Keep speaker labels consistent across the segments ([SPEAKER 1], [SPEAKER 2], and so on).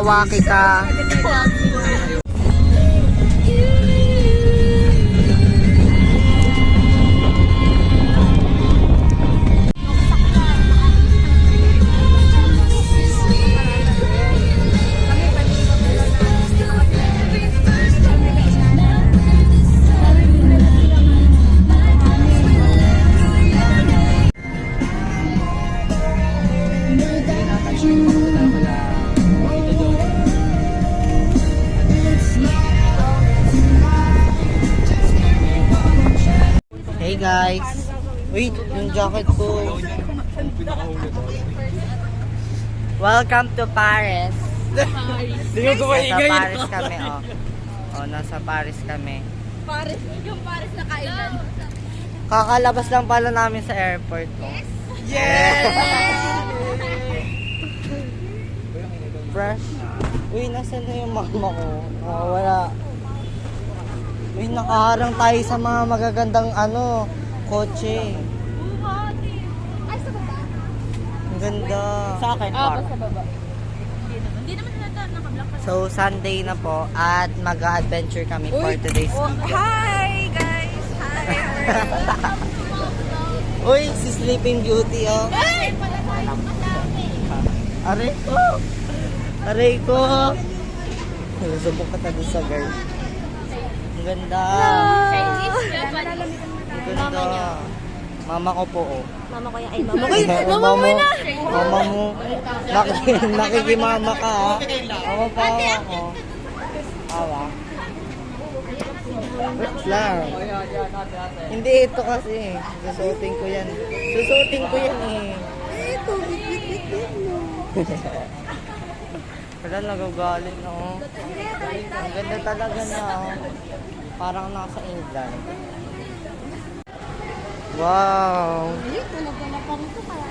[SPEAKER 1] Tawaki ka. Hey guys. Wait, yung jacket ko. Welcome to Paris. Nasa Paris kami, oh. Oh, nasa Paris kami.
[SPEAKER 2] Paris, yung Paris na kailan.
[SPEAKER 1] Kakalabas lang pala namin sa airport, oh.
[SPEAKER 2] Yes!
[SPEAKER 1] Fresh. Uy, nasan na yung mama ko? Oh, wala. Uy, nakaharang tayo sa mga magagandang kotse.
[SPEAKER 2] Ay, sa baba?
[SPEAKER 1] Ang ganda. Sa akin,
[SPEAKER 2] Sa baba. Hindi naman nata naka-block pa.
[SPEAKER 1] So, Sunday na po at mag-adventure kami for today's video.
[SPEAKER 2] Hi, guys! Hi!
[SPEAKER 1] Uy, si Sleeping Beauty, oh.
[SPEAKER 2] Ay!
[SPEAKER 1] Aray ko! Aray ko! Subok ka tayo sa girl. Ang ganda! Ang ganda! Mama ko po, oh.
[SPEAKER 2] Mama ko yan. Ay, mama ko yan. Mama mo na!
[SPEAKER 1] Mama mo. Nakikimama ka, ha? Mama pa ako. Awa. Wait lang. Hindi ito kasi. Susuotin ko yan. Susuotin ko yan, eh.
[SPEAKER 2] Ito, bit-bit mo.
[SPEAKER 1] Wala, nagagalit na, oh. Ang ganda talaga na, oh. Parang nasa England. Wow!
[SPEAKER 2] Ay, talaga na pa rito kaya.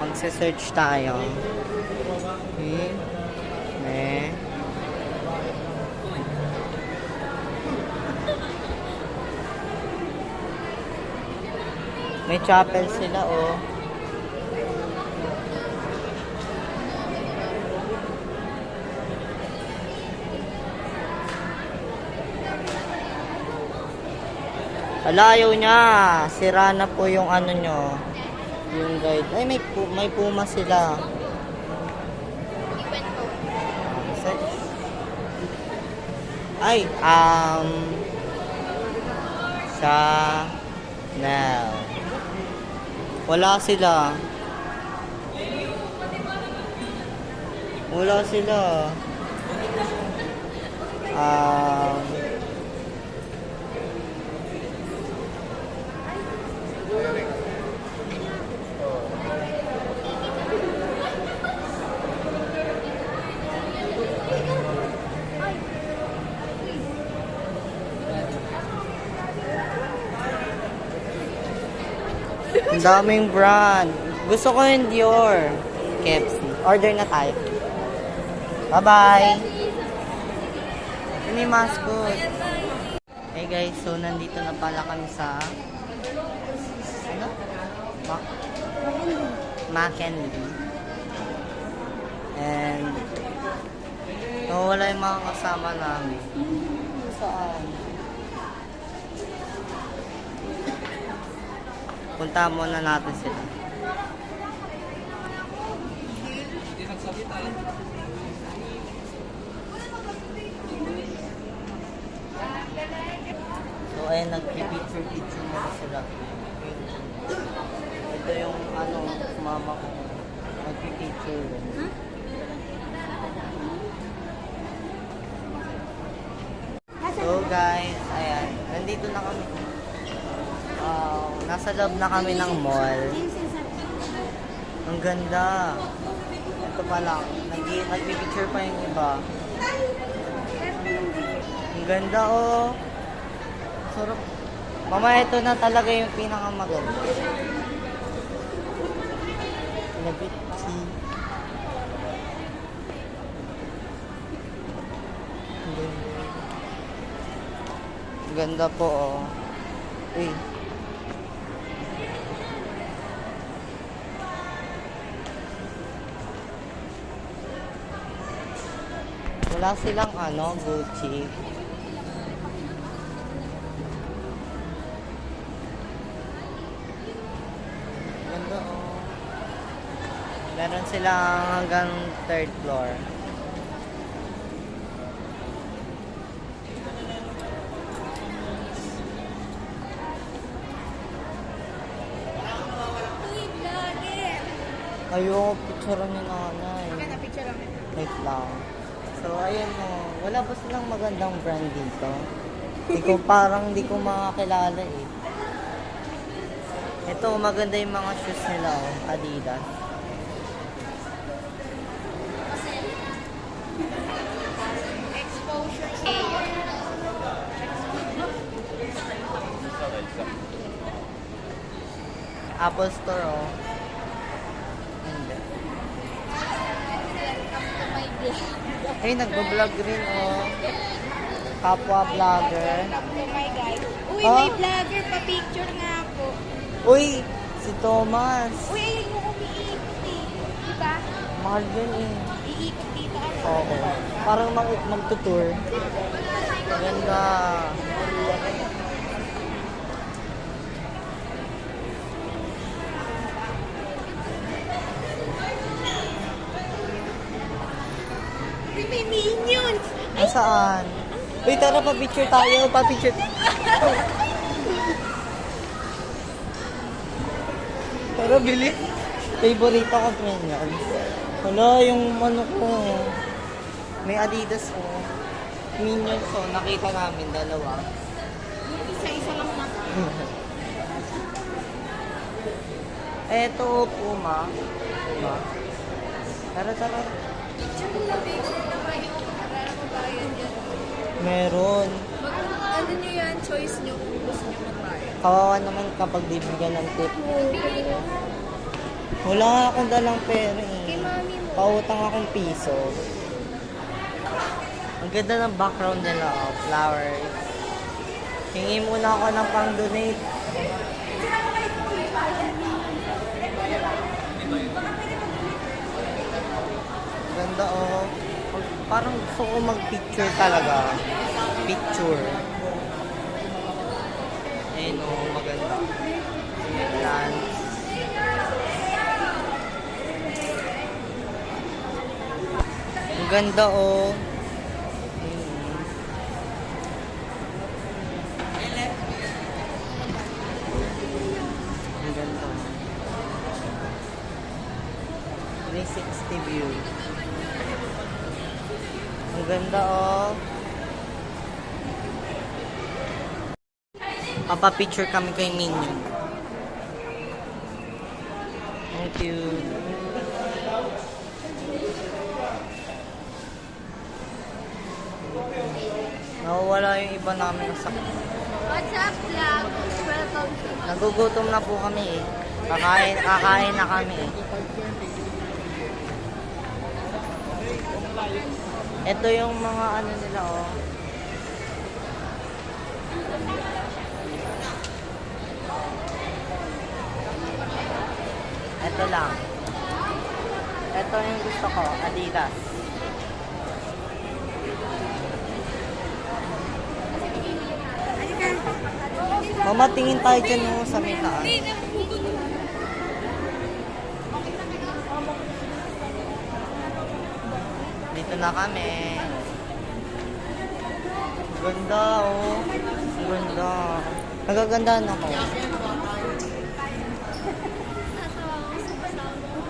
[SPEAKER 1] Magse-search tayo. Okay. May chapel sila, oh. Alayaw niya. Sira na po yung nyo. Yung guide. Ay, may puma sila. Search. Ay, Chanel. Wala sila. Wala sila. Ang daming brand. Gusto ko yung Dior. KFC. Order na tayo. Bye-bye. Ini mascot. Hey guys, so nandito na pala kami sa McKinley. And wala yung mga kasama namin. Saan? Punta muna natin sila. So ayun, nagpipicture muna sila. Ito yung mama ko. Nagpipicture. So guys, ayan. Nandito na kami. Nasa loob na kami ng mall. Ang ganda. Ito pa lang. Nagpipicture pa yung iba. Ang ganda, oh. Sarap. Mama, ito na talaga yung pinakamaganda. Nabitsi. Ganda po, oh. Uy. Wala silang ano, Gucci. Ganda, oh. Meron silang hanggang third floor.
[SPEAKER 2] Uy, vlogger!
[SPEAKER 1] Ayoko, picturean ni nanay.
[SPEAKER 2] Maganda picture lang ito.
[SPEAKER 1] Wait lang. So, ayun mo. Wala ba silang magandang brand dito? Di ko makakilala eh. Ito, maganda yung mga shoes nila, oh. Adidas.
[SPEAKER 2] Exposure A.
[SPEAKER 1] Apple Store, oh. Hindi.
[SPEAKER 2] Welcome to my vlog.
[SPEAKER 1] Ay, nagbablog rin, oh. Kapwa vlogger.
[SPEAKER 2] Welcome to my guys. Uy,
[SPEAKER 1] Ah?
[SPEAKER 2] may vlogger pa picture nga ako.
[SPEAKER 1] Uy, si Thomas.
[SPEAKER 2] Uy, ayun yung umiikot eh. Diba?
[SPEAKER 1] Mahal yun eh.
[SPEAKER 2] Iikot dito ano.
[SPEAKER 1] Oo. Parang magtutour. Maganda.
[SPEAKER 2] Uy, may minions!
[SPEAKER 1] Nasaan? Uy, tara, pa-picture tayo. Pa-picture. Tara, bili. Favorite ko friend yan. Wala, yung ano ko. May Adidas ko. Minions ko. Nakita namin, dalawa.
[SPEAKER 2] Isa-isa lang na.
[SPEAKER 1] Eto, Puma. Puma. Tara, tara.
[SPEAKER 2] Picture mo na, picture na kayo. Para mabayad yan.
[SPEAKER 1] Meron.
[SPEAKER 2] Ano nyo yan? Choice nyo kung gusto nyo magbayad.
[SPEAKER 1] Kawawa naman kapag bibigyan ng tip. Wala nga akong dalang pera
[SPEAKER 2] Kay
[SPEAKER 1] eh.
[SPEAKER 2] mami mo.
[SPEAKER 1] Pautang akong piso. Ang ganda ng background nila, oh. Flowers. Hingi muna ako ng pang-donate. Ganda, oh. Parang gusto ko mag-picture talaga. Picture. Ayun, oh. Maganda. Plants. Ang ganda, oh. Ang ganda. 360 view. Ang ganda, oh. Papa-picture kami kay Minion. Thank you. Nawawala yung iba namin sa...
[SPEAKER 2] What's up, vlog? Welcome to my...
[SPEAKER 1] Nagugutom na po kami eh. Kakain na kami eh. Ito yung mga ano nila, oh. Ito lang. Ito yung gusto ko, Adidas. Mama, tingin tayo dyan mo sa may taas. Dito na kami. Ganda, oh. Ganda. Nagagandahan ako.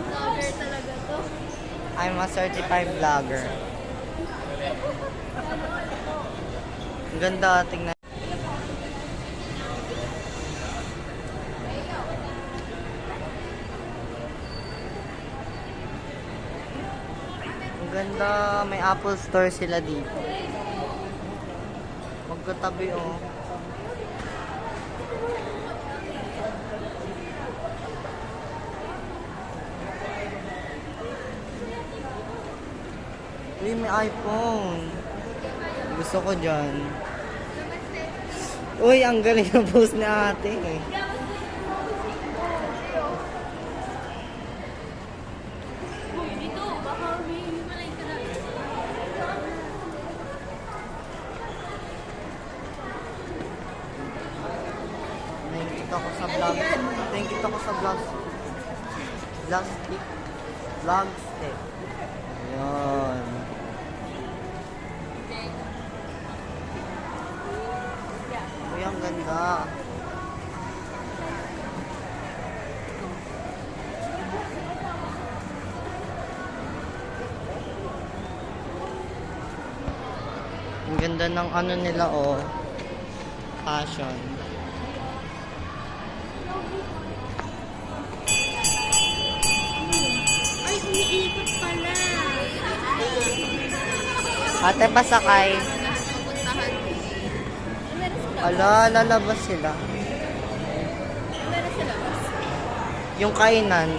[SPEAKER 2] Vlogger talaga to.
[SPEAKER 1] I'm a certified vlogger. Ang ganda, tingnan. Ang ganda, may Apple Store sila dito. Magkatabi, oh. Uy, may iPhone. Gusto ko dyan. Uy, ang galing ng post ni ate eh.
[SPEAKER 2] Uy, dito, baka may himalay ka na.
[SPEAKER 1] Nakikita ko sa vlog. Nakikita ko sa vlog. Vlog stick. Vlog stick. Ayan. Uy, ang ganda. Ang ganda ng ano nila oh. Fashion.
[SPEAKER 2] Ay, umiikot pala.
[SPEAKER 1] Ate, pasakay.
[SPEAKER 2] Pupuntahan. Meron sila.
[SPEAKER 1] Ala, lalabas sila.
[SPEAKER 2] Meron sila.
[SPEAKER 1] Yung kainan.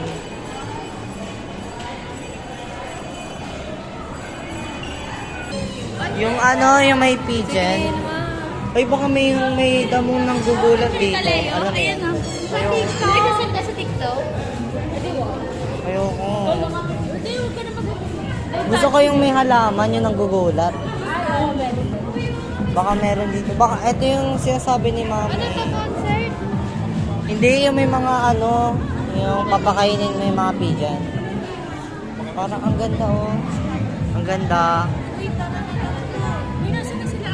[SPEAKER 1] Yung ano, yung may pigeon. Ay, baka may damong nang gugulat dito. Alam mo yan?
[SPEAKER 2] TikTok. Ay, kasal ka sa TikTok?
[SPEAKER 1] Ayoko.
[SPEAKER 2] Hindi, huwag ka na mag-
[SPEAKER 1] Gusto ko yung may halaman, yung nanggugulat.
[SPEAKER 2] Oo, meron.
[SPEAKER 1] Baka meron dito. Baka ito yung sinasabi ni
[SPEAKER 2] Ano
[SPEAKER 1] mami.
[SPEAKER 2] to, concert?
[SPEAKER 1] Hindi, yung may mga ano, yung papakainin mo yung mga pigeon. Parang ang ganda oh. Ang ganda.
[SPEAKER 2] Uy, tara na lang. Uy, nasa na sila?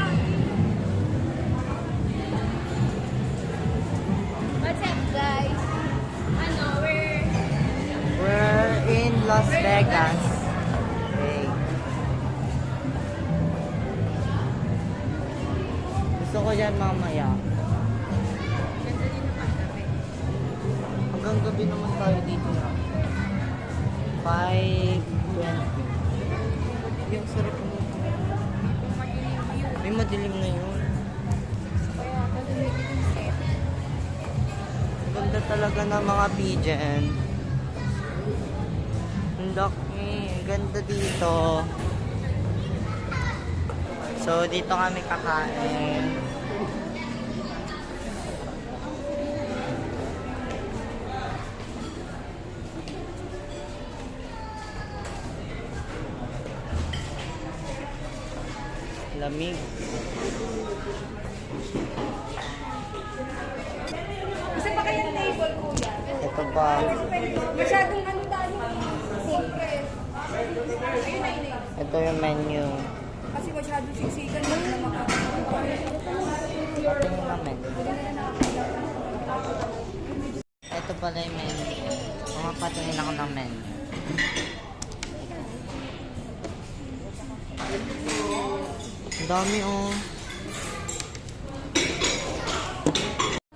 [SPEAKER 2] What's up, guys? Ano,
[SPEAKER 1] We're in Las Vegas. Okay. Gusto ko dyan mamaya. Hanggang gabi naman tayo dito na. 5:20. Yung sarap mo. May madilim na yun. Ang ganda talaga ng mga pigeon. Ang laki. Ang ganda dito. So, dito kami kakain. Lamig.
[SPEAKER 3] Isa pa kayang table, kuya?
[SPEAKER 1] Ito pa.
[SPEAKER 3] Masyadong ano tayo. Secret.
[SPEAKER 1] Ito yung menu.
[SPEAKER 3] Kasi masyadong siksikan mo na makakagawa.
[SPEAKER 1] Ito yung lamen. Ito pala yung menu. Patingin ako ng menu. Ang dami oh.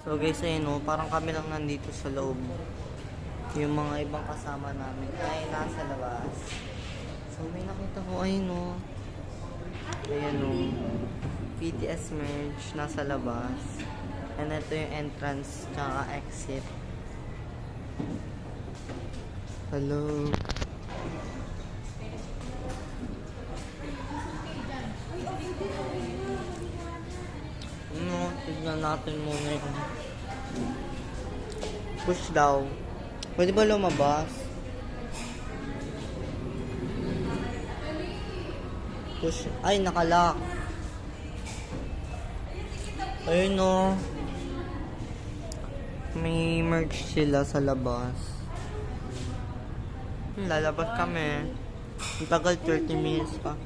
[SPEAKER 1] So guys, ayun oh, parang kami lang nandito sa loob. Yung mga ibang kasama namin ay nasa labas. So may nakita ko, ayun oh. Ayan oh. BTS merch nasa labas. And ito yung entrance tsaka exit. Hello. Ano, tignan natin muna yung push daw. Pwede ba lumabas? Push. Ay, nakalock. Ayun no. May merch sila sa labas. Lalabas kami. Ang tagal, 30 minutes pa.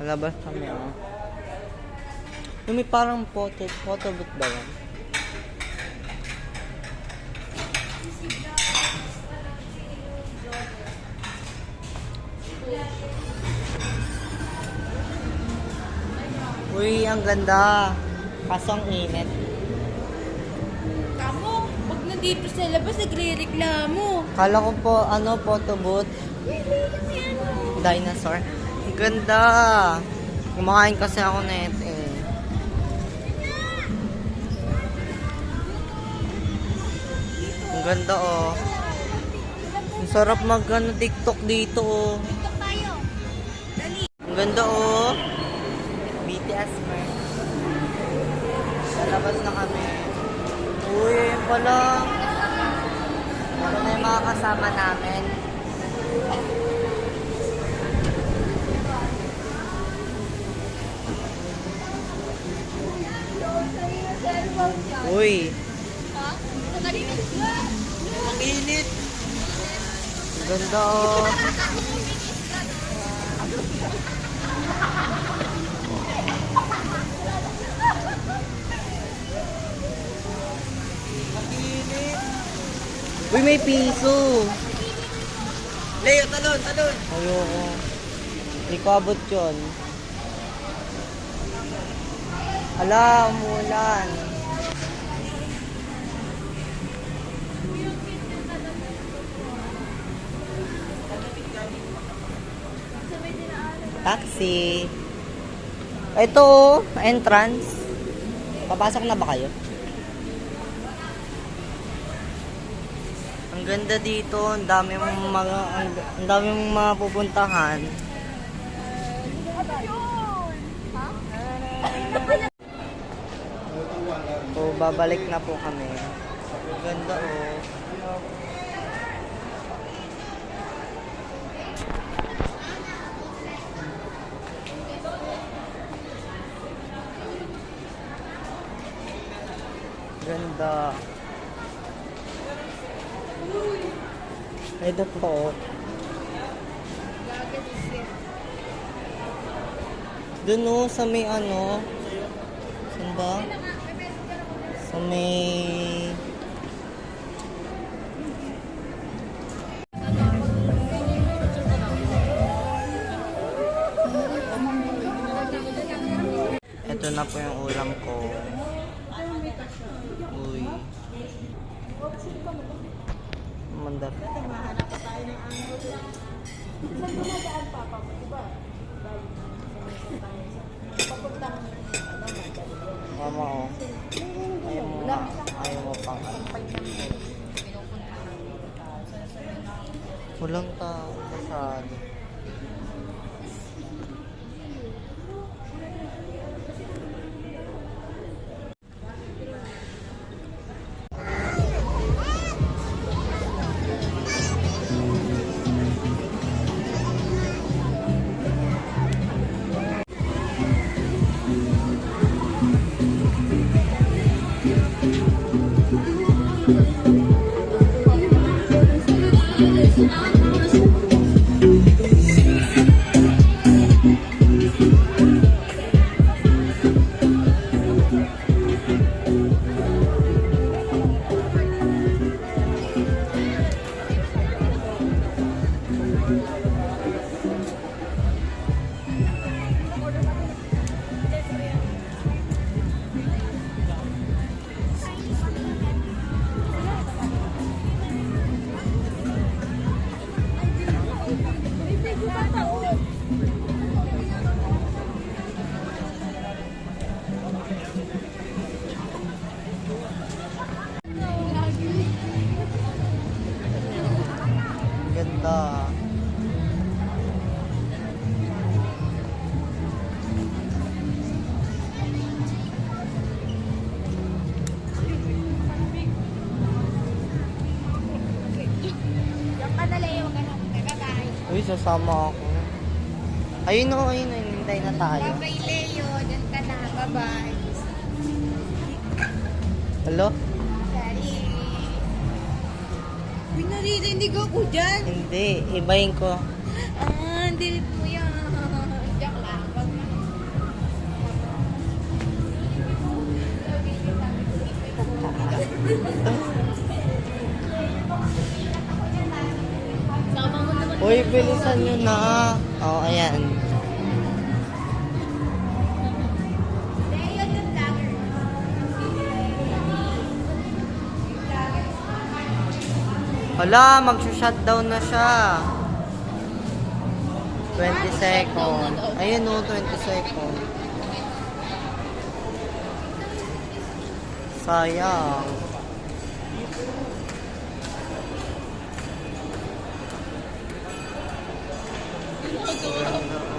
[SPEAKER 1] Lalabas kami, oh. Yung may parang photo booth ba yan? Uy, ang ganda. Kaso ang init.
[SPEAKER 2] Kamo, pag nandito sa labas, nagre-reklamo.
[SPEAKER 1] Kala ko po, ano, photo booth. Dinosaur. Ang ganda. Kumakain kasi ako na ito eh. Ang ganda oh. Ang sarap mag ano, TikTok dito oh.
[SPEAKER 2] TikTok tayo. Dali.
[SPEAKER 1] Ang ganda oh. BTS. Ate Asmer. Lalabas na kami. Uy, ayun pala. Ito na yung mga kasama namin. Uy. Ang init. Ganda oh. Uy, may piso. Leo, talon, talon. Ayoko. Hindi ko abot yun. Ala, umulan. Taxi. Ito, entrance. Papasok na ba kayo? Ang ganda dito, ang dami mong mapupuntahan. So, babalik na po kami. Ang ganda oh. Ganda. Ito po. Doon o, sa may ano. Saan ba? Sa may... Ito na po yung ulam ko. Uy. Mandar. Mama oh. Ayaw mo pang walang tao masyado. Ganda. Uy, sasama ako. Ayun o, ayun o, hinintay na tayo.
[SPEAKER 3] Bye-bye, Leo. Diyan ka na. Bye-bye.
[SPEAKER 1] Hello?
[SPEAKER 3] Sorry. Uy, naririnig ako dyan.
[SPEAKER 1] Hindi, ibahin ko.
[SPEAKER 3] Delete mo yan. Diyak lang. Wag na.
[SPEAKER 2] Sama mo naman.
[SPEAKER 1] Uy, bilisan nyo na. Oo, ayan.
[SPEAKER 3] Leo, the vlogger.
[SPEAKER 1] Hala, mag-shutdown na siya. 20 seconds. Ayun o, 20 seconds. Sayang. Ganda.